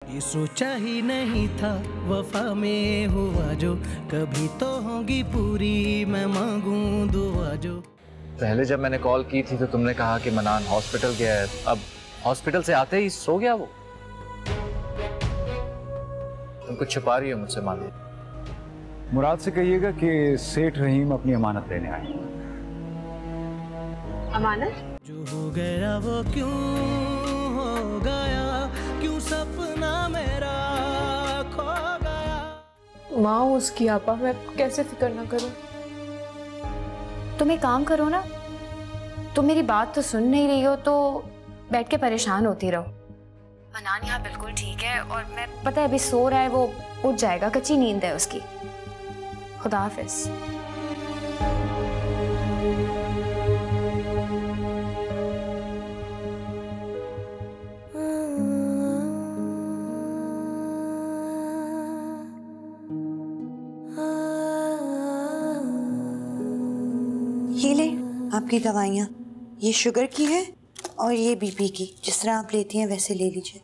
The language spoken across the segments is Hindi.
ये सोचा ही नहीं था वफा में हुआ जो, कभी तो होगी पूरी मैं मांगूं दुआ जो। पहले जब मैंने कॉल की थी तो तुमने कहा कि मनान हॉस्पिटल गया है, अब हॉस्पिटल से आते ही सो गया वो। तुम कुछ छुपा रही हो मुझसे मालूम। मुराद से कहिएगा कि सेठ रहीम अपनी अमानत लेने आए। अमानत? जो हो गया वो क्यों हो गया, क्यों सपना मेरा खो गया। माँ उसकी आपा, मैं कैसे फिक्र ना करूं। तुम एक काम करो ना, तुम मेरी बात तो सुन नहीं रही हो तो बैठ के परेशान होती रहो। मनान यहाँ बिल्कुल ठीक है और मैं पता है अभी सो रहा है, वो उठ जाएगा, कच्ची नींद है उसकी। खुदा हाफिज। ये ले आपकी दवाइयाँ, ये शुगर की है और ये बीपी की, जिस तरह आप लेती हैं वैसे ले लीजिए।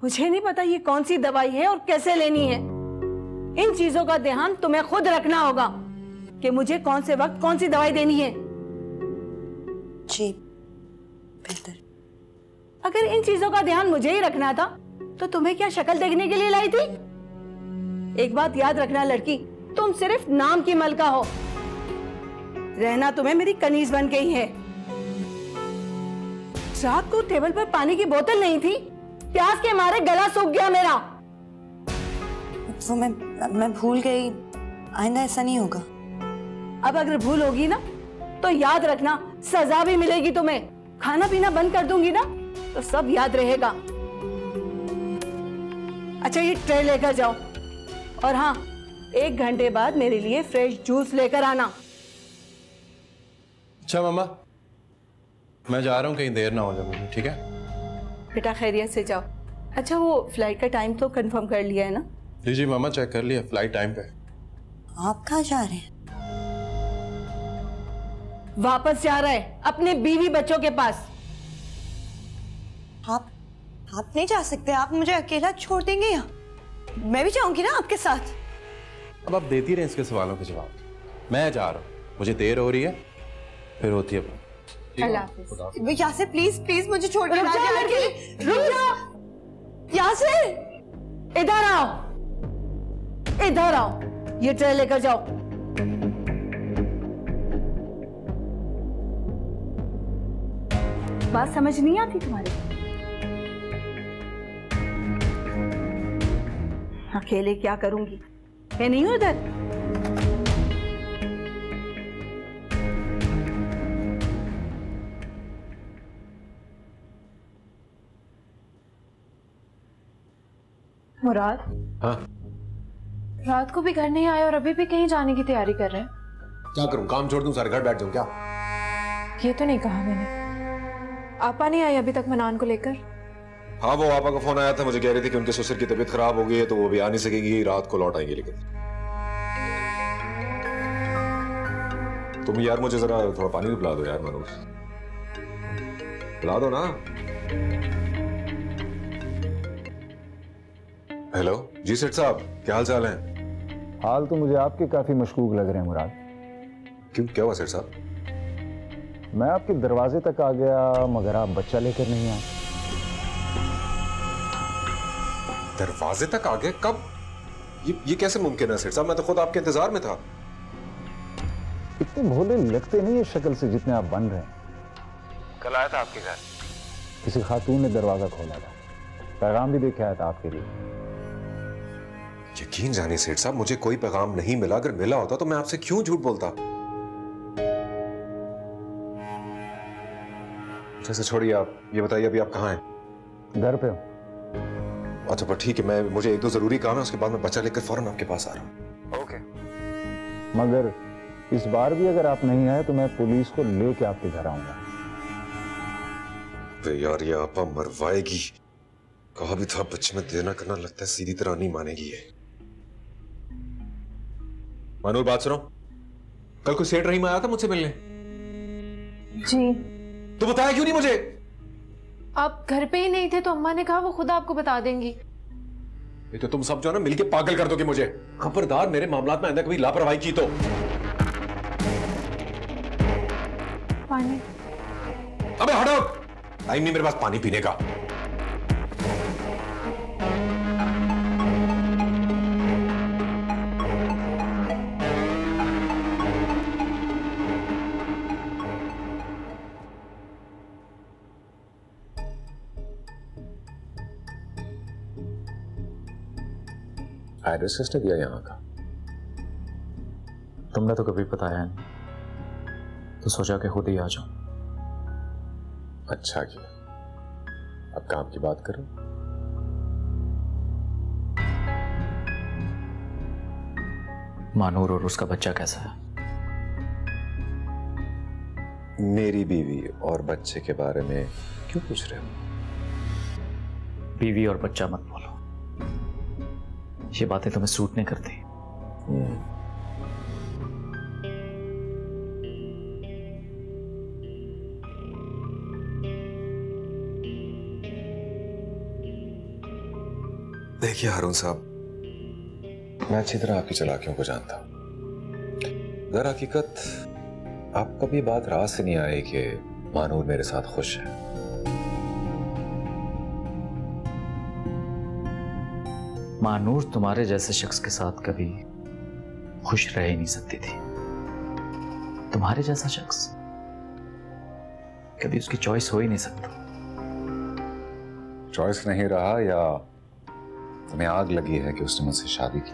मुझे नहीं पता ये कौन सी दवाई है और कैसे लेनी है। इन चीजों का ध्यान तुम्हें खुद रखना होगा कि मुझे कौन से वक्त कौन सी दवाई देनी है। जी बेहतर। अगर इन चीजों का ध्यान मुझे ही रखना था तो तुम्हें क्या शक्ल देखने के लिए लाई थी। एक बात याद रखना लड़की, तुम सिर्फ नाम की मलका हो, रहना तुम्हें मेरी कनीज बन के ही है। रात को टेबल पर पानी की बोतल नहीं थी, प्यास के मारे गला सूख गया मेरा। तो मैं भूल गई, आइंदा ऐसा नहीं होगा। अब अगर भूल होगी ना तो याद रखना सजा भी मिलेगी तुम्हें। खाना पीना बंद कर दूंगी ना तो सब याद रहेगा। अच्छा ये ट्रे लेकर जाओ और हाँ 1 घंटे बाद मेरे लिए फ्रेश जूस लेकर आना। अच्छा मामा, मैं जा रहा हूँ, कहीं देर ना हो जाए मुझे, ठीक है? बेटा खैरियत से जाओ। अच्छा वो फ्लाइट का टाइम तो कंफर्म कर लिया है ना? जी मामा चेक कर लिया, फ्लाइट टाइम पे। आप कहाँ जा रहे हैं? वापस जा रहा है अपने बीवी बच्चों के पास। आप नहीं जा सकते, आप मुझे अकेला छोड़ देंगे यहाँ? मैं भी जाऊंगी ना आपके साथ। अब आप देती रहे इसके सवालों के जवाब। मैं जा रहा हूँ, मुझे देर हो रही है, फिर होती है बात। यासिर प्लीज प्लीज मुझे छोड़ के रुक जा लड़की, रुक जा। यासिर इधर आओ, इधर आओ, ये ट्रे लेकर जाओ। बात समझ नहीं आती तुम्हारी? अकेले क्या करूंगी, मैं नहीं हूं इधर। मुराद, हाँ रात को भी घर नहीं आए और अभी भी कहीं जाने की तैयारी कर रहे हैं। क्या करूं, काम छोड़ दूं, सारे घर बैठ जाऊं क्या? ये तो नहीं कहा मैंने। आपा नहीं आई अभी तक मनान को लेकर? हाँ वो आपा का फोन आया था, मुझे कह रही थी कि उनके ससुर की तबीयत खराब हो गई है तो वो भी आ नहीं सकेगी, रात को लौट आएंगे। लेकिन तुम यार मुझे जरा थोड़ा पानी भी पिला दो यार, मनोज पिला दो ना। हेलो जी सेठ साहब, क्या हाल चाल है? हाल तो मुझे आपके काफी मशकूक लग रहे हैं मुराद। क्यों, क्या हुआ सेठ साहब? मैं आपके दरवाजे तक आ गया मगर आप बच्चा लेकर नहीं आए। दरवाजे तक आ गए? कब? ये कैसे मुमकिन है सेठ साहब, मैं तो खुद आपके इंतजार में था। इतने भोले लगते नहीं है शक्ल से जितने आप बन रहे हैं। कल आया था आपके घर, किसी खातून ने दरवाजा खोला था, पैगाम भी देके आया था आपके लिए। यकीन जानिए सेठ साहब, मुझे कोई पैगाम नहीं मिला। अगर मिला होता तो मैं आपसे क्यों झूठ बोलता। जैसे छोड़िए, आप ये बताइए अभी आप कहाँ हैं? घर पे हूँ। अच्छा पर ठीक है, मुझे 1-2 जरूरी काम है, उसके बाद मैं बच्चा लेकर फौरन आपके पास आ रहा हूँ। ओके। मगर इस बार भी अगर आप नहीं आए तो मैं पुलिस को लेके आपके घर आऊंगा। यार ये आपा मरवाएगी, कहा भी था बच्चे में देना करना, लगता है सीधी तरह नहीं मानेगी ये। मनोज बात सुनो, कल कोई सेठ रहीम आया था मुझसे मिलने? जी। तो बताया क्यों नहीं मुझे? आप घर पे ही नहीं थे तो अम्मा ने कहा वो खुद आपको बता देंगी। ये तो तुम सब जो है ना मिलके पागल कर दोगे मुझे। खबरदार मेरे मामलात में आइंदा कभी लापरवाही की तो। पानी। अबे हटो, टाइम नहीं मेरे पास पानी पीने का। एड्रेस किसने दिया यहाँ का? तुमने तो कभी बताया नहीं, तो सोचा कि खुद ही आ जाऊं। अच्छा किया। अब काम की बात करो। मानूर और उसका बच्चा कैसा है? मेरी बीवी और बच्चे के बारे में क्यों पूछ रहे हो? बीवी और बच्चा मत बोलो, ये बातें तुम्हें सूट नहीं करती। देखिए हारून साहब, मैं अच्छी तरह आपकी चालाकियों को जानता हूं। दर हकीकत आपको भी बात राज से नहीं आई कि मानूर मेरे साथ खुश है। मानूर तुम्हारे जैसे शख्स के साथ कभी खुश रह ही नहीं सकती थी। तुम्हारे जैसा शख्स कभी उसकी चॉइस हो ही नहीं सकता। चॉइस नहीं रहा या तुम्हें आग लगी है कि उसने मुझसे शादी की?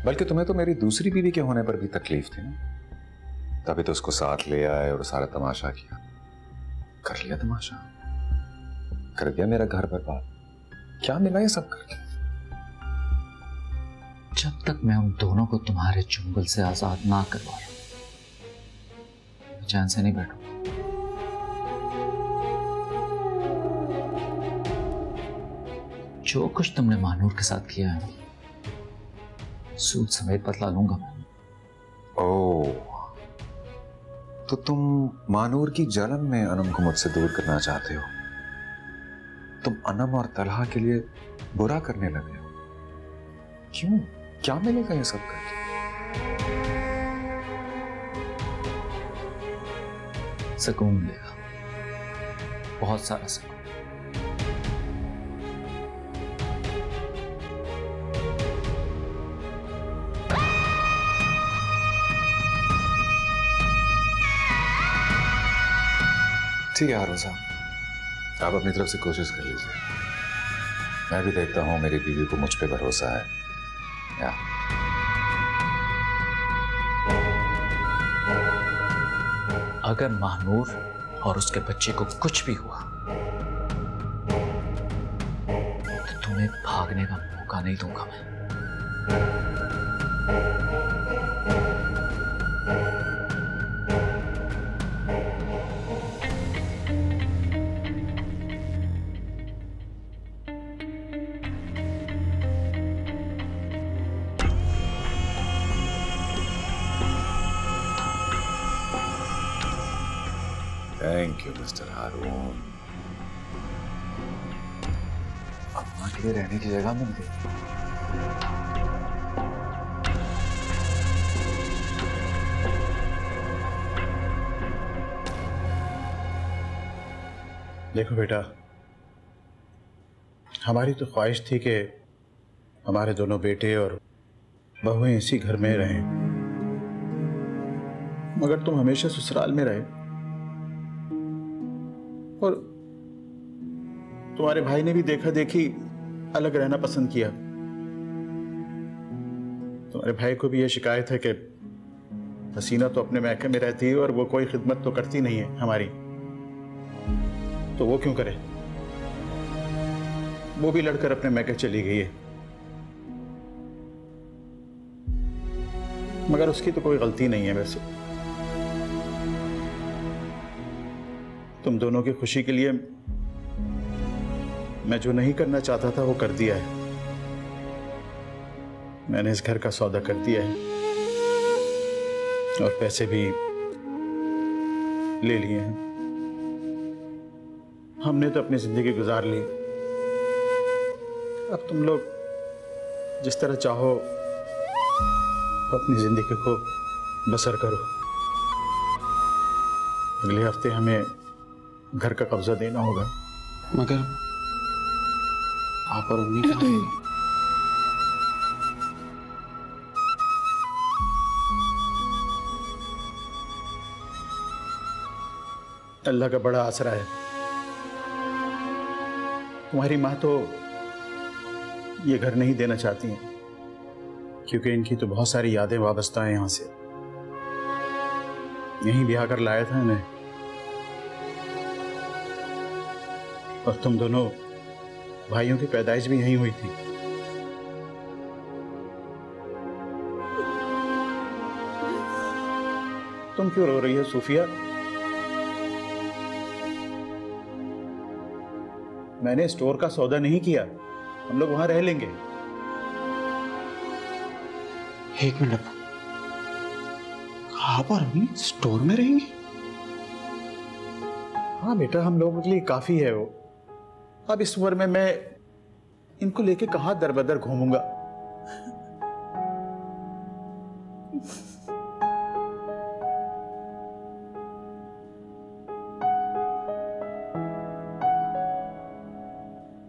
बल्कि तुम्हें तो मेरी दूसरी बीवी के होने पर भी तकलीफ थी ना, तभी तो उसको साथ ले आए और सारा तमाशा किया। कर लिया तमाशा, कर दिया मेरा घर बर्बाद। क्या मिला ये सब करके? जब तक मैं उन दोनों को तुम्हारे चुंगल से आजाद ना करवा लूं, चैन से नहीं बैठूंगा। जो कुछ तुमने मानूर के साथ किया है, सूद समेत बदला लूंगा मैं। ओह, तो तुम मानूर की जलन में अनम को मुझसे दूर करना चाहते हो? तुम अनम और तलहा के लिए बुरा करने लगे हो? क्यों? क्या मिलेगा ये सब करके? सुकून मिलेगा, बहुत सारा सुकून। ठीक है हारून साहब, आप अपनी तरफ से कोशिश कर लीजिए। मैं भी देखता हूं मेरी बीवी को मुझ पे भरोसा है या। अगर मानूर और उसके बच्चे को कुछ भी हुआ तो तुम्हें भागने का मौका नहीं दूंगा मैं। थैंक यू मिस्टर हारून। अम्मा के लिए रहने की जगह मिल गई। देखो बेटा, हमारी तो ख्वाहिश थी कि हमारे दोनों बेटे और बहुएं इसी घर में रहें, मगर तुम हमेशा ससुराल में रहे और तुम्हारे भाई ने भी देखा देखी अलग रहना पसंद किया। तुम्हारे भाई को भी यह शिकायत है कि हसीना तो अपने मैके में रहती है और वो कोई खिदमत तो करती नहीं है हमारी, तो वो क्यों करे? वो भी लड़कर अपने मैके चली गई है, मगर उसकी तो कोई गलती नहीं है। वैसे तुम दोनों की खुशी के लिए मैं जो नहीं करना चाहता था वो कर दिया है। मैंने इस घर का सौदा कर दिया है और पैसे भी ले लिए हैं। हमने तो अपनी जिंदगी गुजार ली, अब तुम लोग जिस तरह चाहो अपनी जिंदगी को बसर करो। अगले हफ्ते हमें घर का कब्जा देना होगा। मगर आप और अम्मी कहाँ हैं? अल्लाह का बड़ा आसरा है। तुम्हारी माँ तो ये घर नहीं देना चाहती हैं, क्योंकि इनकी तो बहुत सारी यादें वाबस्ता हैं यहाँ से। यहीं ब्याह कर लाया था इन्हें, और तुम दोनों भाइयों की पैदाइश भी यहीं हुई थी। तुम क्यों रो रही हो सूफिया? मैंने स्टोर का सौदा नहीं किया, हम लोग वहां रह लेंगे। एक मिनट, आप और अम्मी स्टोर में रहेंगे? हाँ बेटा, हम लोगों के लिए काफी है वो। अब इस उम्र में मैं इनको लेके कहां दर बदर घूमूंगा।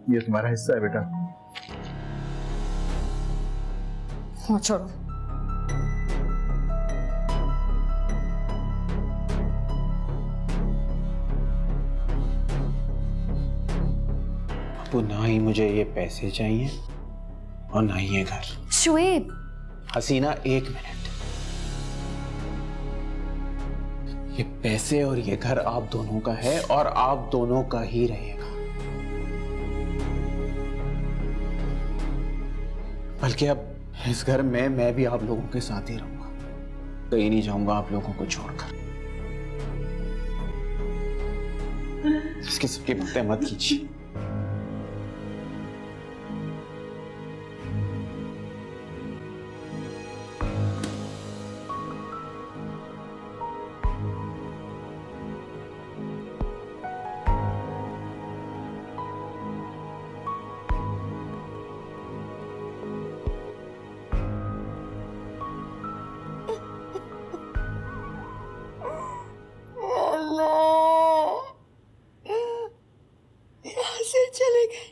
ये तुम्हारा हिस्सा है बेटा। हाँ छोड़ो। तो ना ही मुझे ये पैसे चाहिए और ना ही ये घर। शुएब। हसीना एक मिनट, ये पैसे और ये घर आप दोनों का है और आप दोनों का ही रहेगा। बल्कि अब इस घर में मैं भी आप लोगों के साथ ही रहूंगा, कहीं नहीं जाऊंगा आप लोगों को छोड़कर। इसकी सबकी बातें मत कीजिए। चले गए,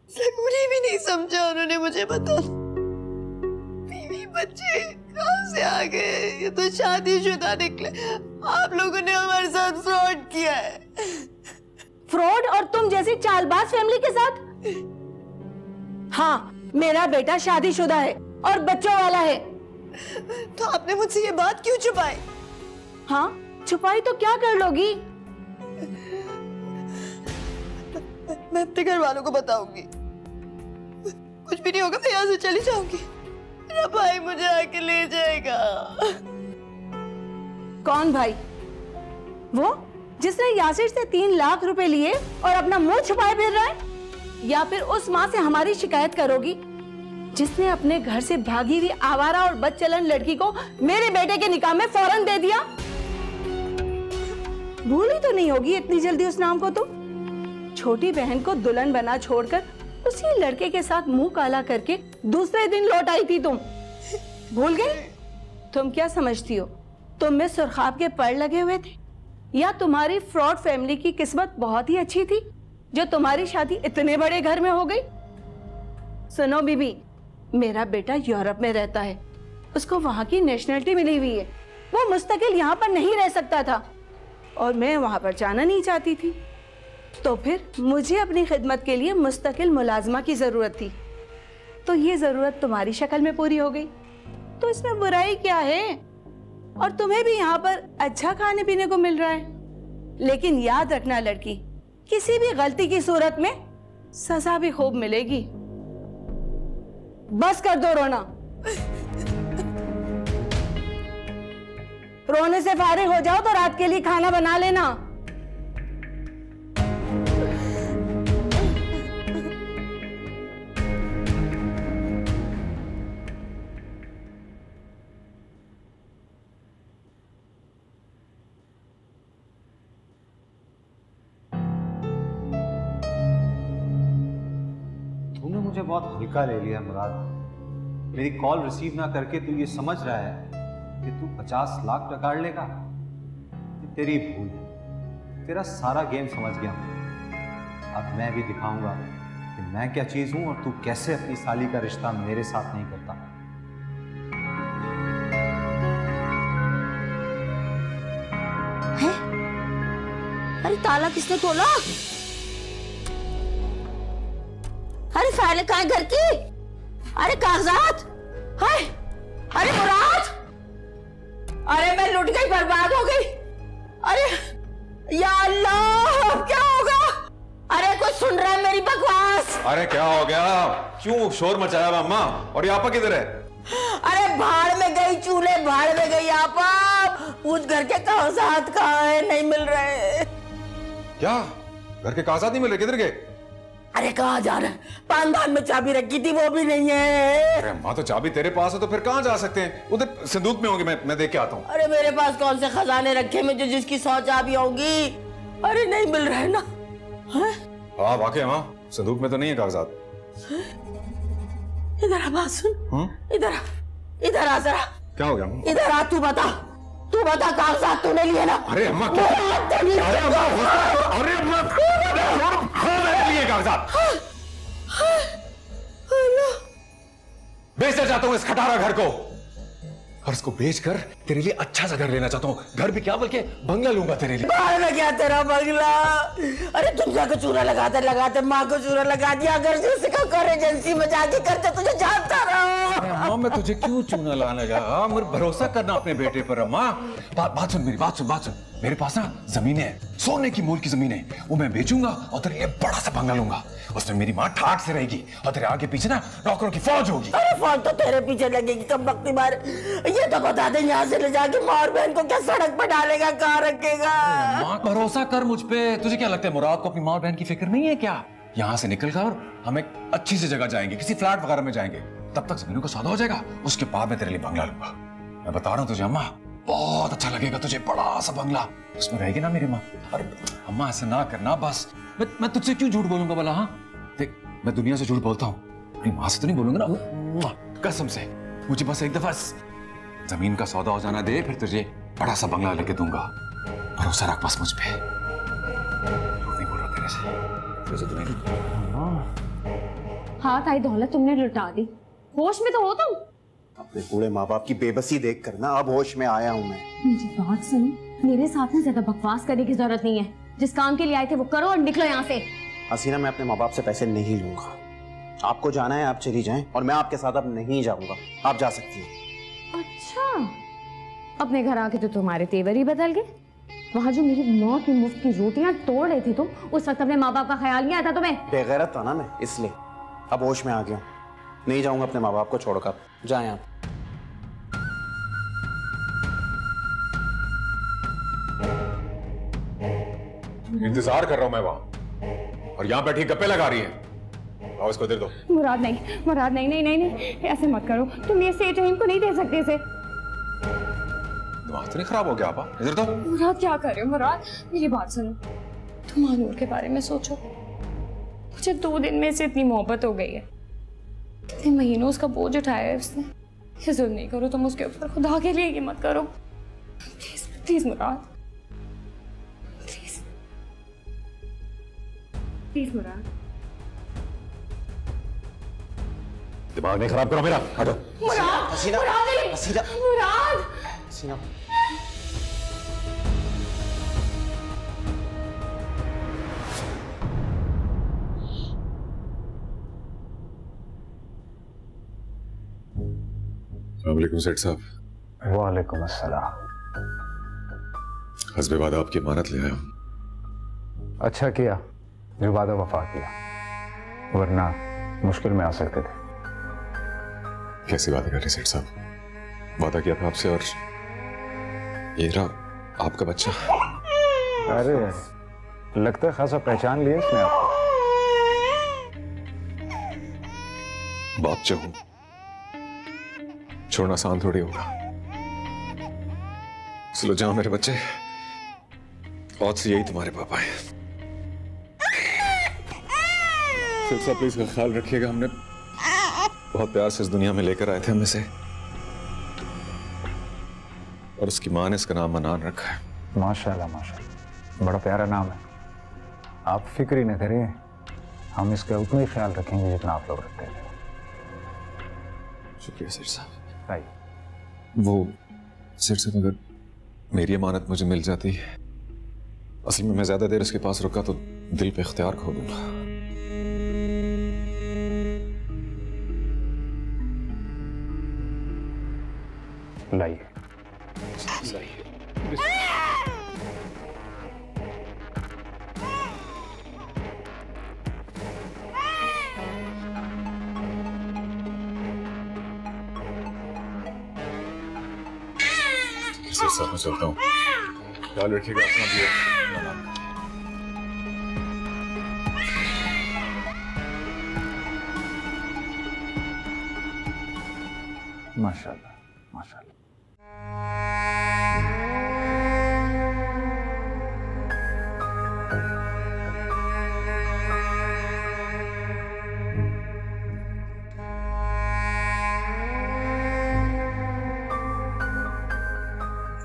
जरूरी भी नहीं समझा उन्होंने मुझे बता। बीवी बच्चे कहाँ से आ गए? ये तो शादीशुदा निकले। आप लोगों ने हमारे साथ फ्रॉड किया है। फ्रॉड? और तुम जैसी चालबाज फैमिली के साथ? हाँ, मेरा बेटा शादीशुदा है और बच्चों वाला है। तो आपने मुझसे ये बात क्यों छुपाई? हाँ, छुपाई तो क्या कर लोगी? मैं अपने घर वालों को बताऊंगी। कुछ भी नहीं होगा, मैं यहाँ से चली जाऊंगी। मेरा भाई मुझे आके ले जाएगा। कौन भाई? वो जिसने यासिर से 3 लाख रुपए लिए और अपना मुंह छुपाए फिर रहा है? या फिर उस माँ से हमारी शिकायत करोगी जिसने अपने घर से भागी हुई आवारा और बदचलन लड़की को मेरे बेटे के निकाह में फौरन दे दिया? भूली तो नहीं होगी इतनी जल्दी उस नाम को तुम? छोटी बहन को दुल्हन बना छोड़कर उसी लड़के के साथ मुंह काला करके दूसरे दिन लौट आई थी तुम। भूल गई? तुम क्या समझती हो तुम में सुरखाब के पर लगे हुए थे? या तुम्हारी फ्रॉड फैमिली की किस्मत बहुत ही अच्छी थी जो तुम्हारी शादी इतने बड़े घर में हो गई? सुनो बीबी, मेरा बेटा यूरोप में रहता है, उसको वहां की नेशनलिटी मिली हुई है। वो मुस्तकिल यहाँ पर नहीं रह सकता था और मैं वहां पर जाना नहीं चाहती थी। तो फिर मुझे अपनी खिदमत के लिए मुस्तकिल मुलाजमा की जरूरत थी, तो ये जरूरत तुम्हारी शक्ल में पूरी हो गई। तो इसमें बुराई क्या है? और तुम्हें भी यहाँ पर अच्छा खाने पीने को मिल रहा है। लेकिन याद रखना लड़की, किसी भी गलती की सूरत में सजा भी खूब मिलेगी। बस कर दो रोना। रोने से फारिग हो जाओ तो रात के लिए खाना बना लेना। मुझे बहुत हल्का ले लिया मुराद। मेरी कॉल रिसीव ना करके तू ये समझ रहा है कि तू 50 लाख टकार लेगा। ये तेरी भूल है, तेरा सारा गेम समझ गया हूं। अब मैं भी दिखाऊंगा कि मैं क्या चीज हूं और तू कैसे अपनी साली का रिश्ता मेरे साथ नहीं करता। है? अरे ताला किसने खोला? अरे फाइल कहाँ है घर की? अरे कागजात? हाय! अरे मुराद! अरे मैं लुट गई, बर्बाद हो गई। अरे या अल्लाह, अब क्या होगा? अरे कोई सुन रहा है मेरी बकवास? अरे क्या हो गया? क्यों शोर मचाया अम्मा? और आपा किधर है? अरे भाड़ में गई, चूल्हे भाड़ में गई आपा। उस घर के कागजात कहाँ है? नहीं मिल रहे। क्या घर के कागजात नहीं मिल रहे? किधर गए? अरे कहाँ जा रहा है? पानदान में चाबी रखी थी, वो भी नहीं है। अरे अम्मा, तो चाबी तेरे पास है तो फिर कहाँ जा सकते हैं? उधर संदूक में होंगे, मैं देख के आता हूँ। अरे मेरे पास कौन से खजाने रखे में जो जिसकी 100 चाबी होगी? अरे नहीं मिल रहा है ना। हाँ वाकई अम्मा, संदूक में तो नहीं है कागजात। इधर आ, बात सुन। इधर आ जरा। क्या हो गया? इधर आ, तू बता कागजात तूने लिए ना? अरे अम्मा क्या? अरे अम्मा लिए कागजात बेचना चाहता हूं इस खटारा घर को, और इसको बेचकर तेरे लिए अच्छा सा घर लेना चाहता हूँ। घर भी क्या बल्कि बंगला लूंगा तेरे लिए। बाहर में क्या तेरा बंगला? अरे दुनिया को चूरा लगाते माँ को चूरा लगा दिया। अगर जिससे का कर एजेंसी में जाके करते तुझे जानता रहा। अरे अम्मा, मैं तुझे क्यों चूना लाने लगा? मुझे भरोसा करना अपने बेटे पर अम्मा। बात सुन मेरी, बात सुन। मेरे पास ना जमीन है, सोने की मोल की जमीन है, वो मैं बेचूंगा और तेरे लिए बड़ा सा बंगला लूंगा। उसमें मेरी माँ ठाट से रहेगी और तेरे आगे पीछे ना नौकरों की फौज होगी। अरे फौज तो तेरे पीछे लगेगी कब वक्त मार। ये तो बता दे, यहाँ से ले जाके माँ और बहन को क्या सड़क पर डालेगा, कहाँ रखेगा? माँ भरोसा कर मुझ पे। तुझे क्या लगता है मुराद को अपनी माँ और बहन की फिक्र नहीं है क्या? यहाँ से निकल कर हम एक अच्छी सी जगह जाएंगे, किसी फ्लैट वगैरह में जाएंगे, तब तक जमीनों का सौदा हो जाएगा। उसके बाद मैं तेरे लिए बंगला लूंगा। मैं बता रहा हूँ तुझे अम्मा, बहुत अच्छा लगेगा तुझे। बड़ा सा बंगला, उसमें रहेगी ना मेरी माँ। अरे अम्मा ऐसा ना करना बस। मैं तुझसे क्यों झूठ बोलूंगा भला? हाँ देख, मैं दुनिया से झूठ बोलता हूँ, अपनी माँ से तो नहीं बोलूंगा ना, कसम से। मुझे बस एक दफा जमीन का सौदा हो जाना दे, फिर तुझे बड़ा सा बंगला लेके दूंगा। भरोसा रख बस मुझ पे। नहीं बोल रहा तेरे से तो नहीं। हाथ आई दौलत तुमने लुटा दी। होश में तो हो तुम? अपने बूढ़े माँ बाप की बेबसी देख कर ना अब होश में आया हूँ मैं। मुझे बात सुनो, मेरे साथ में ज्यादा बकवास करने की जरूरत नहीं है। जिस काम के लिए आए थे वो करो और निकलो यहाँ से। हसीना, मैं अपने माँ बाप से पैसे नहीं लूंगा। आपको जाना है आप चली जाएं, और मैं आपके साथ अब नहीं जाऊंगा। आप जा सकती हैं। अच्छा, अपने घर आके तो तुम्हारे तेवर ही बदल गए। वहाँ जो मेरी माँ की मुफ्त की रोटियां तोड़ रहे थे तुम, उस वक्त अपने माँ बाप का ख्याल नहीं आता तुम्हें? बेगैरत था ना मैं, इसलिए अब होश में आ गया हूँ। नहीं जाऊंगा अपने माँ बाप को छोड़कर। जाएं आप। इंतजार कर रहा हूं मैं वहां, और यहां बैठी गप्पे लगा रही है। आओ इसको दे दो। मुराद नहीं, मुराद नहीं, नहीं नहीं नहीं, ऐसे मत करो। तुम ये सेठ रहीम को नहीं दे सकते इसे। दिमाग तो नहीं खराब हो गया आपा? इधर तो। मुराद क्या कर रहे हो? मुराद मेरी बात सुनो, तुम मानूर के बारे में सोचो। मुझे 2 दिन में से इतनी मोहब्बत हो गई है, कितने महीनों उसका बोझ उठाया है उसने। ये जुल्म नहीं करो तुम उसके ऊपर, खुदा के लिए ये मत करो please. Please Murad, please please Murad. दिमाग नहीं खराब करो मेरा, हटो। मुराद, हसीना, मुराद, हसीना, मुराद, हसीना। अस्सलामुअलैकुम सेठ साहब। वालेकुम अस्सलाम। हस्बे वादा आपकी अमानत ले आया हूं। अच्छा किया जो वादा वफा किया, वरना मुश्किल में आ सकते थे। कैसी बातें कर रहे सेठ साहब? वादा किया था आपसे, और ये रहा आपका बच्चा। अरे लगता है खासा पहचान लिया इसने आपको। बाप जो हूं, छोड़ना आसान थोड़ी होगा। चलो जाओ मेरे बच्चे, आज से यही तुम्हारे पापा हैं। सिर साहब प्लीज का ख्याल रखिएगा, हमने बहुत प्यार से इस दुनिया में लेकर आए थे हम इसे, और उसकी माँ ने इसका नाम मनान रखा है। माशाल्लाह माशाल्लाह, बड़ा प्यारा नाम है। आप फिक्र ही न करिए, हम इसका उतना ही ख्याल रखेंगे जितना आप लोग रखते हैं। शुक्रिया सिर साहब। आइए। वो सिर साहब, अगर मेरी अमानत मुझे मिल जाती, असल में मैं ज्यादा देर इसके पास रुका तो दिल पे इख्तियार खो दूंगा। लाइए। सिर साहब मैं चलता हूँ, ख्याल रखिएगा अपना भी। माशाल्लाह माशाल्लाह।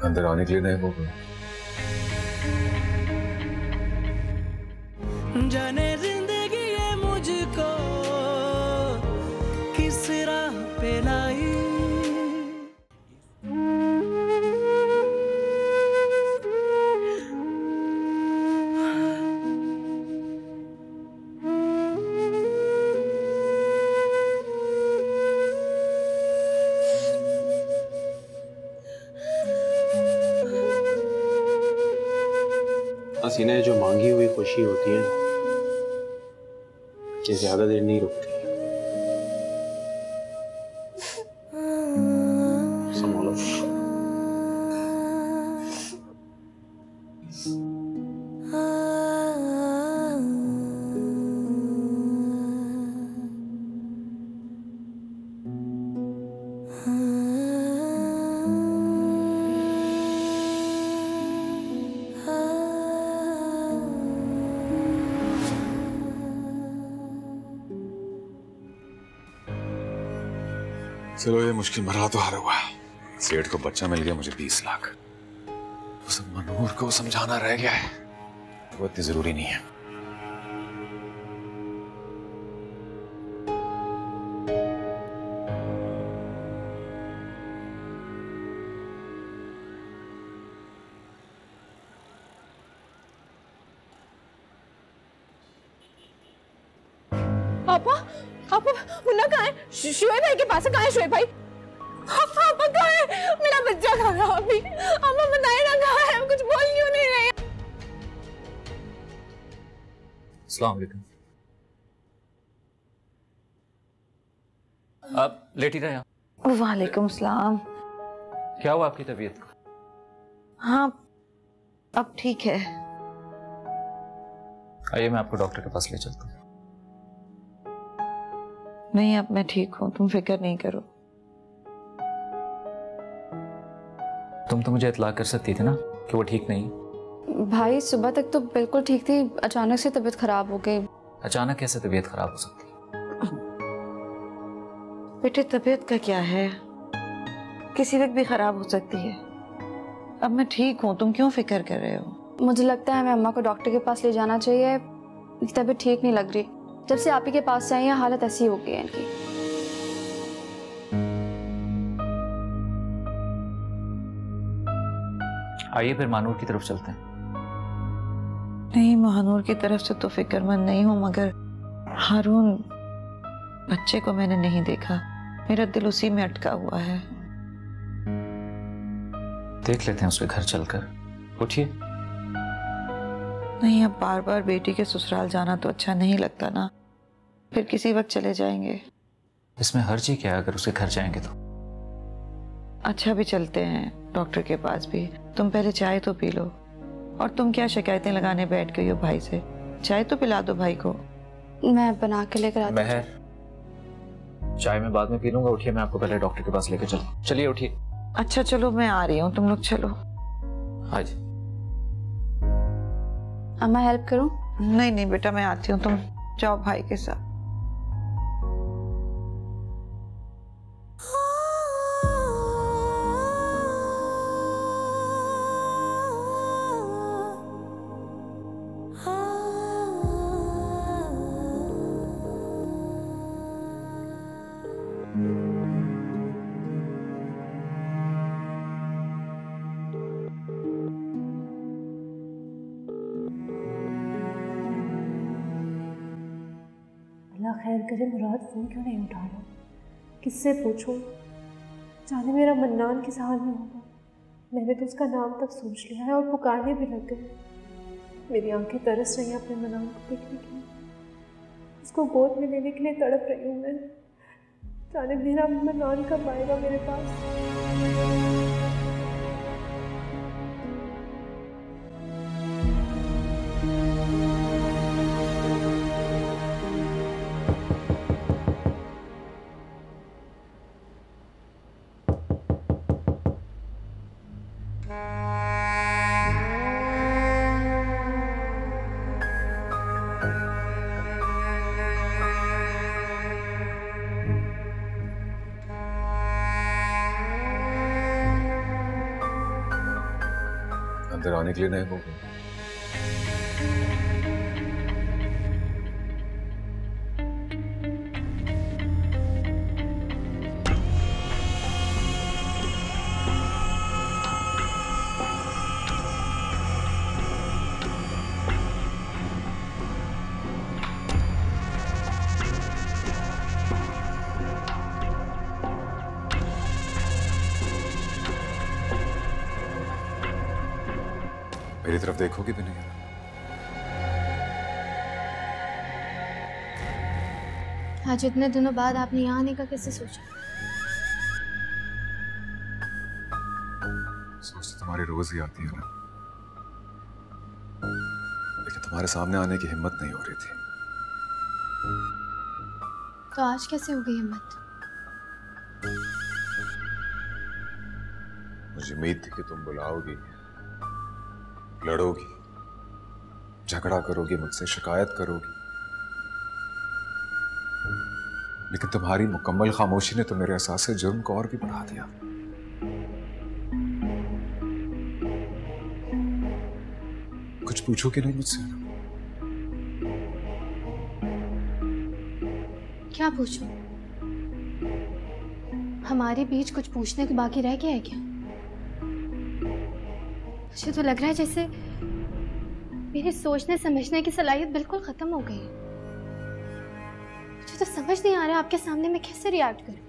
अंदर आने के लिए नहीं वो जाने जिंदगी ये मुझको किस राह पे लाई। हसीना, जो मांगी हुई खुशी होती है ये ज्यादा देर नहीं रुकती। संभालो। चलो ये मुश्किल मरहला तो हार हुआ। सेठ को बच्चा मिल गया, मुझे 20 लाख। उस मनोहर को समझाना रह गया है, वो इतनी जरूरी नहीं है। आपा मुन्ना कहाँ है? शोएब भाई के पास कहाँ है? शोएब भाई आपा कहाँ है? मेरा बच्चा कहाँ है? अभी आपा बताइए ना कहाँ है? कुछ बोल क्यों नहीं रहे? अस्सलाम वालेकुम। आप लेटी रहे यहाँ। वालेकुम सलाम। क्या हुआ आपकी तबीयत को? हाँ अब ठीक है। आइए मैं आपको डॉक्टर के पास ले चलता हूँ। नहीं अब मैं ठीक हूँ, तुम फिक्र नहीं करो। तुम तो मुझे इत्तला कर सकती थी ना कि वो ठीक नहीं। भाई सुबह तक तो बिल्कुल ठीक थी, अचानक से तबीयत खराब हो गई। अचानक कैसे तबीयत खराब हो सकती है? बेटे तबीयत का क्या है, किसी वक्त भी खराब हो सकती है। अब मैं ठीक हूँ, तुम क्यों फिक्र कर रहे हो? मुझे लगता है हमें अम्मा को डॉक्टर के पास ले जाना चाहिए, तबीयत ठीक नहीं लग रही। जब से आप ही के पास से आई है हालत ऐसी हो गई है इनकी। आइए फिर मानूर की तरफ चलते हैं। नहीं महानूर की तरफ से तो फिक्रमंद नहीं हूँ, मगर हारून बच्चे को मैंने नहीं देखा, मेरा दिल उसी में अटका हुआ है। देख लेते हैं उसके घर चलकर। उठिए। नहीं अब बार बार बेटी के ससुराल जाना तो अच्छा नहीं लगता ना, फिर किसी वक्त चले जाएंगे। इसमें हर्ज ही क्या है अगर उसके घर जाएंगे तो? अच्छा भी चलते हैं डॉक्टर के पास भी। तुम पहले चाय तो पी लो। और तुम क्या शिकायतें लगाने बैठ गई हो भाई से? चाय तो पिला दो भाई को। मैं बना के लेकर आती हूँ। महर, चाय में बाद में पी लूंगा। उठिए मैं आपको पहले डॉक्टर के पास लेकर चलूँ। चलिए उठिए। अच्छा चलो मैं आ रही हूँ, तुम लोग चलो। हाँ जी। अम्मा हेल्प करूँ? नहीं नहीं बेटा मैं आती हूँ, तुम जाओ भाई के साथ। अल्लाह खैर करे, मुराद फ़ोन क्यों नहीं उठा रहा? किससे पूछूं? जाने मेरा मन्नान किस हाल में होगा। मैंने तो उसका नाम तक सोच लिया है और पुकारने भी लग गए। मेरी आंखें तरस रही हैं अपने मन्नान को देखने के लिए, उसको गोद में लेने के लिए तड़प रही हूँ मैं। जाने मेरा मन्नान कब आएगा मेरे पास। अंदर आने के लिए नहीं होगा। मेरी तरफ देखोगी भी नहीं। आज इतने दिनों बाद आपने यहाँ आने का कैसे सोचा? सोच तो तुम्हारी रोज ही आती है ना, लेकिन तुम्हारे सामने आने की हिम्मत नहीं हो रही थी। तो आज कैसे हो गई हिम्मत? मुझे उम्मीद थी कि तुम बुलाओगी, लड़ोगी, झगड़ा करोगी, मुझसे शिकायत करोगी, लेकिन तुम्हारी मुकम्मल खामोशी ने तो मेरे एहसास जुर्म को और भी बढ़ा दिया। कुछ पूछोगी नहीं मुझसे? क्या पूछूं? हमारे बीच कुछ पूछने के बाकी रह गया है क्या? मुझे तो लग रहा है जैसे मेरी सोचने समझने की सलाहियत बिल्कुल खत्म हो गई है। मुझे तो समझ नहीं आ रहा आपके सामने मैं कैसे रिएक्ट करूं।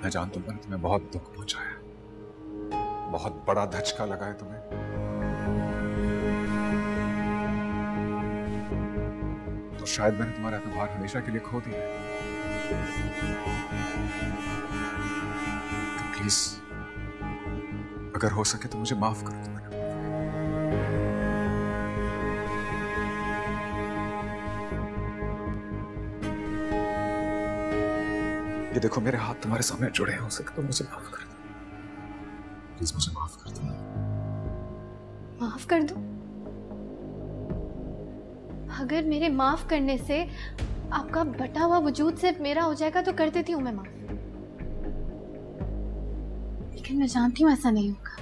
मैं जानता हूं मैंने तुम्हें बहुत दुख पहुंचाया, बहुत बड़ा धचका लगा है तुम्हें। तो शायद मैंने तुम्हारा एतबार हमेशा के लिए खो दिया है। तो प्लीज अगर हो सके तो मुझे माफ कर दो। ये देखो मेरे हाथ तुम्हारे सामने जुड़े हो सके तो मुझे माफ कर दो, प्लीज मुझे माफ कर दो। माफ कर दो? अगर मेरे माफ करने से आपका बटा हुआ वजूद सिर्फ मेरा हो जाएगा तो कर देती हूँ मैं माफ, लेकिन मैं जानती हूँ ऐसा नहीं होगा।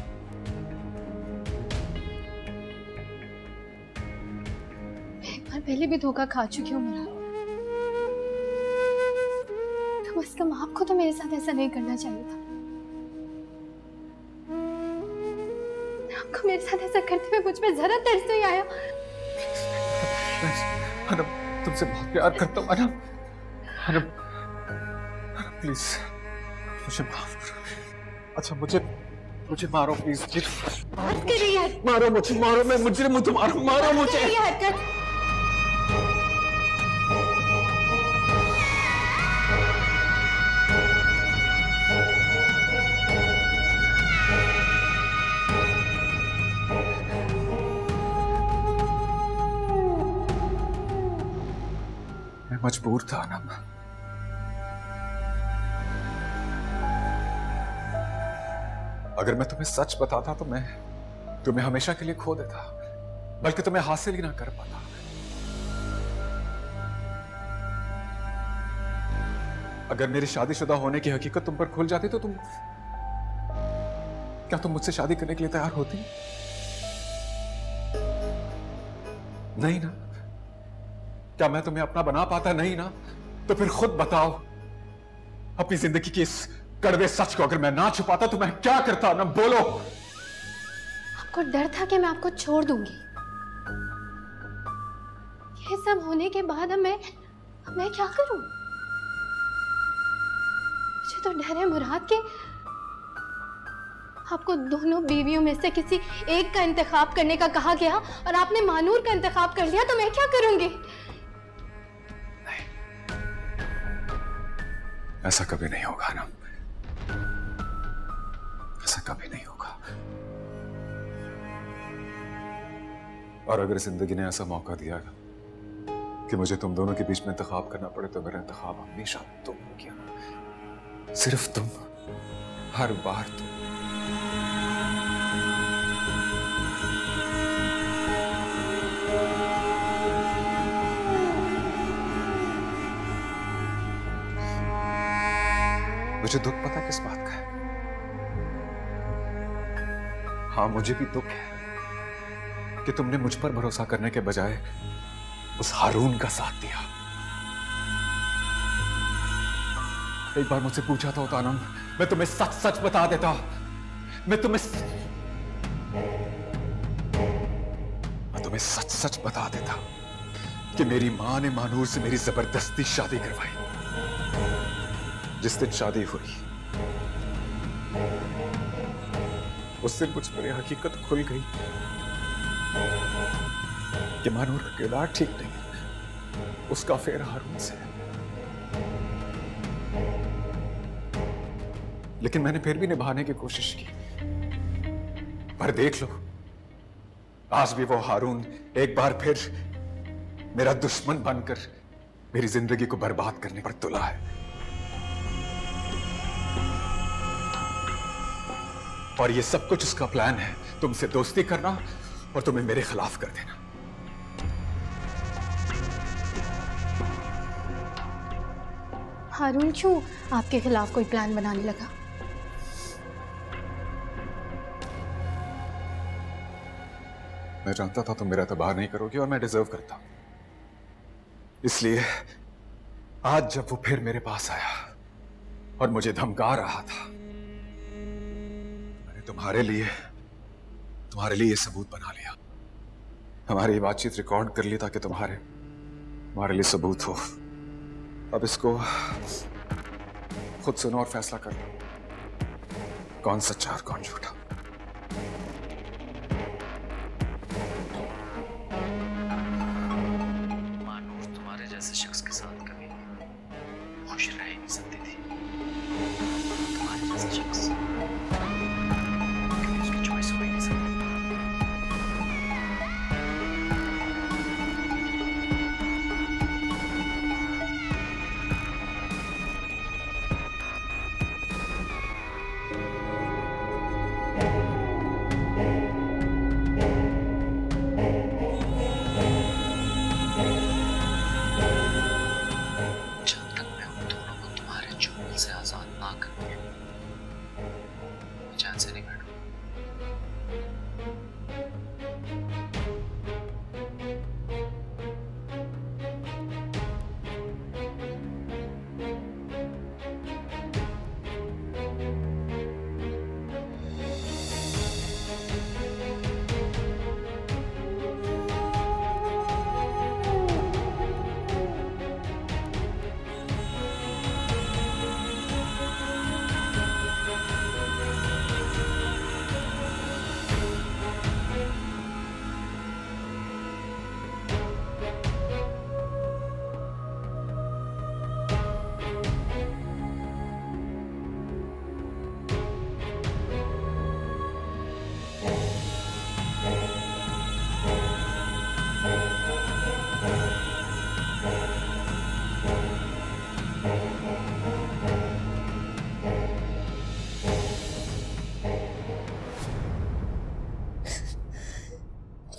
मैं एक बार पहले भी धोखा खा चुकी हूँ मेरा। कम से कम आपको तो मेरे साथ ऐसा नहीं करना चाहिए था। आपको मेरे साथ ऐसा करते हुए मुझ में जरा तरस नहीं आया। अनम, तुमसे बहुत प्यार करता हूँ अनम। अनम, प्लीज मुझे माफ करो। अच्छा मुझे मारो प्लीज। बात करिए। मारो मुझे, मारो, मैं मुजरिम हूँ, तुम्हारा मारो मुझे। मैं मजबूर था अनम। अगर मैं तुम्हें सच बताता तो मैं तुम्हें हमेशा के लिए खो देता, बल्कि तुम्हें हासिल ही ना कर पाता। अगर मेरी शादीशुदा होने की हकीकत तुम पर खुल जाती तो क्या तुम मुझसे शादी करने के लिए तैयार होती? नहीं ना? क्या मैं तुम्हें अपना बना पाता? नहीं ना? तो फिर खुद बताओ, अपनी जिंदगी की इस कड़वे सच को अगर मैं ना छुपाता तो मैं क्या करता? ना बोलो। आपको डर था कि मैं आपको छोड़ दूंगी। ये सब होने के बाद अब मैं क्या करूं? मुझे तो डर है मुराद के आपको दोनों बीवियों में से किसी एक का इंतखाब करने का कहा गया और आपने मानूर का इंतखाब कर लिया, तो मैं क्या करूंगी? नहीं, ऐसा कभी नहीं होगा ना, ऐसा कभी नहीं होगा। और अगर जिंदगी ने ऐसा मौका दिया कि मुझे तुम दोनों के बीच में इंतखाब करना पड़े, तो मेरा इंतखाब हमेशा तुम हो गया। सिर्फ तुम, हर बार तुम। मुझे दुख पता किस बात का है? हाँ, मुझे भी दुख है कि तुमने मुझ पर भरोसा करने के बजाय उस हारून का साथ दिया। एक बार मुझसे पूछा था तानम, मैं तुम्हें सच सच बता देता, मैं तुम्हें सच सच बता देता कि मेरी मां ने मानूर से मेरी जबरदस्ती शादी करवाई। जिस दिन शादी हुई उस दिन मुझ पर यह हकीकत खुल गई कि मानूर का किरदार ठीक नहीं है, उसका फेर हारून से। लेकिन मैंने फिर भी निभाने की कोशिश की। पर देख लो, आज भी वो हारून एक बार फिर मेरा दुश्मन बनकर मेरी जिंदगी को बर्बाद करने पर तुला है। और ये सब कुछ उसका प्लान है, तुमसे दोस्ती करना और तुम्हें मेरे खिलाफ कर देना। हारून क्यों आपके खिलाफ कोई प्लान बनाने लगा? मैं जानता था तुम मेरा तबाह नहीं करोगे और मैं डिजर्व करता हूं। इसलिए आज जब वो फिर मेरे पास आया और मुझे धमका रहा था, मैंने तुम्हारे लिए ये सबूत बना लिया। हमारी बातचीत रिकॉर्ड कर ली ताकि तुम्हारे लिए सबूत हो। अब इसको खुद सुनो और फैसला कर लो, कौन सच्चा और कौन झूठा। मानूर तुम्हारे जैसे शख्स के साथ कभी खुश रह ही नहीं सकती थी। तुम्हारे जैसा शख्स कभी उसकी चॉइस हो ही नहीं सकती।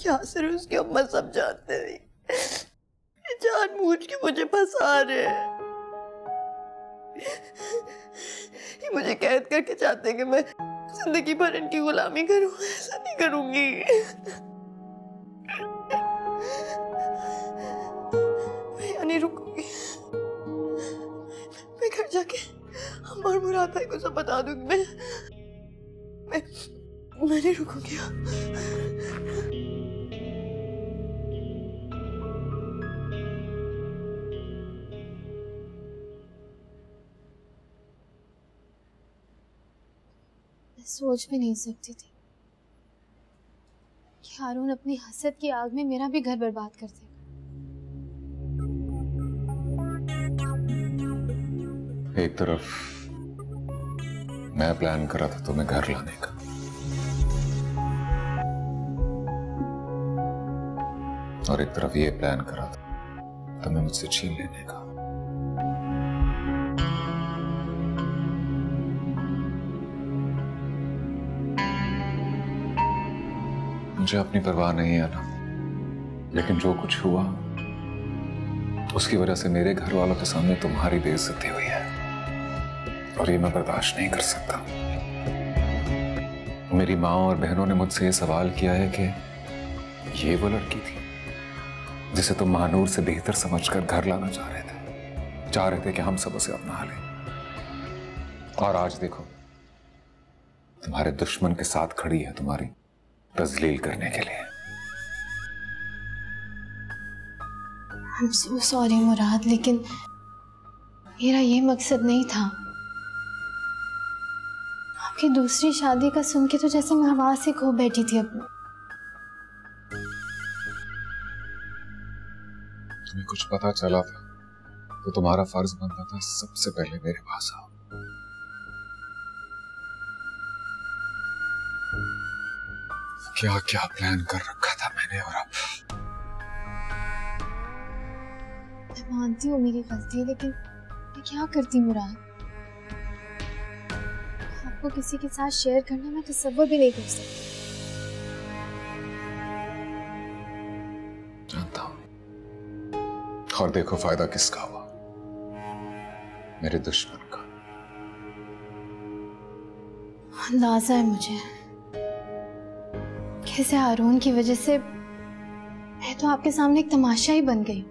यासिर उसकी अम्मा सब जानते हैं, जानबूझ के मुझे फंसा रहे हैं। ये मुझे कैद करके चाहते हैं कि मैं जिंदगी भर इनकी गुलामी करूं। ऐसा नहीं करूंगी। मैं यहाँ नहीं रुकूंगी। मैं घर जाके अम्मा और मुराद भाई को सब बता दूंगी। मैंने रुको क्या? मैं सोच भी नहीं सकती थी कि हारून अपनी हसद की आग में मेरा भी घर बर्बाद कर देगा। एक तरफ मैं प्लान कर रहा था तुम्हें घर लाने का, और एक तरफ ये प्लान कर रहा था तुम्हें मुझसे छीन लेने का। मुझे अपनी परवाह नहीं है ना, लेकिन जो कुछ हुआ उसकी वजह से मेरे घर वालों के सामने तुम्हारी बेइज्जती हुई है, और ये मैं बर्दाश्त नहीं कर सकता। मेरी माँ और बहनों ने मुझसे ये सवाल किया है कि ये वो लड़की थी जिसे तुम महानूर से बेहतर समझकर घर लाना चाह रहे थे कि हम सब उसे अपना लें। और आज देखो तुम्हारे दुश्मन के साथ खड़ी है तुम्हारी तजलील करने के लिए। I'm so sorry मुराद, लेकिन मेरा ये मकसद नहीं था। आपकी दूसरी शादी का सुन के तो जैसे मैं आवाज से खो बैठी थी अपनी। तुम्हें कुछ पता चला था तो तुम्हारा फर्ज बनता था सबसे पहले मेरे पास आओ। क्या क्या प्लान कर रखा था मैंने, और अब मैं मानती हूँ मेरी गलती है, लेकिन मैं क्या करती मुराद? आपको किसी के साथ शेयर करना मैं तसव्वुर भी नहीं कर सकती। जानता हूं, और देखो फायदा किसका हुआ, मेरे दुश्मन का। अंदाजा है मुझे कैसे हारून की वजह से मैं तो आपके सामने एक तमाशा ही बन गई,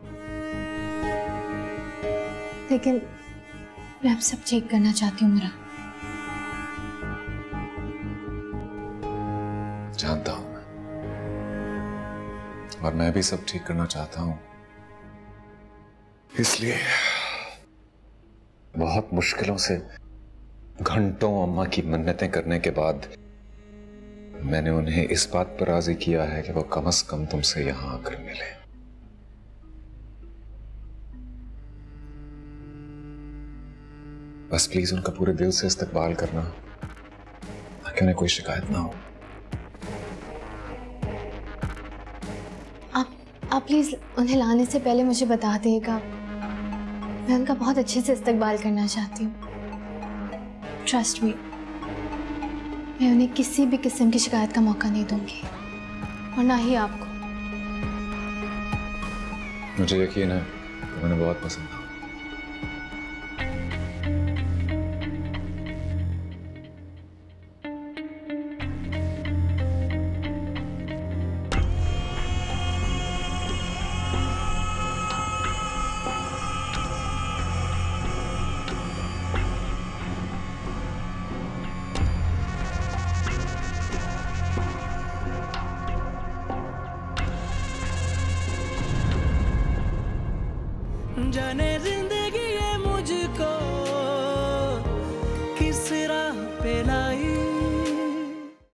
लेकिन मैं अब सब ठीक करना चाहती हूँ मुराद। जानता हूं मैं, और मैं भी सब ठीक करना चाहता हूं। इसलिए बहुत मुश्किलों से घंटों अम्मा की मन्नतें करने के बाद मैंने उन्हें इस बात पर राजी किया है कि वो कम से कम तुमसे यहां आकर मिले। बस प्लीज उनका पूरे दिल से इस्तकबाल करना ताकि उन्हें कोई शिकायत ना हो। आप प्लीज उन्हें लाने से पहले मुझे बता देगा। मैं उनका बहुत अच्छे से इस्तकबाल करना चाहती हूँ। ट्रस्ट मी, मैं उन्हें किसी भी किस्म की शिकायत का मौका नहीं दूंगी, और ना ही आपको। मुझे यकीन है उन्हें बहुत पसंद था। जाने जिंदगी ये मुझको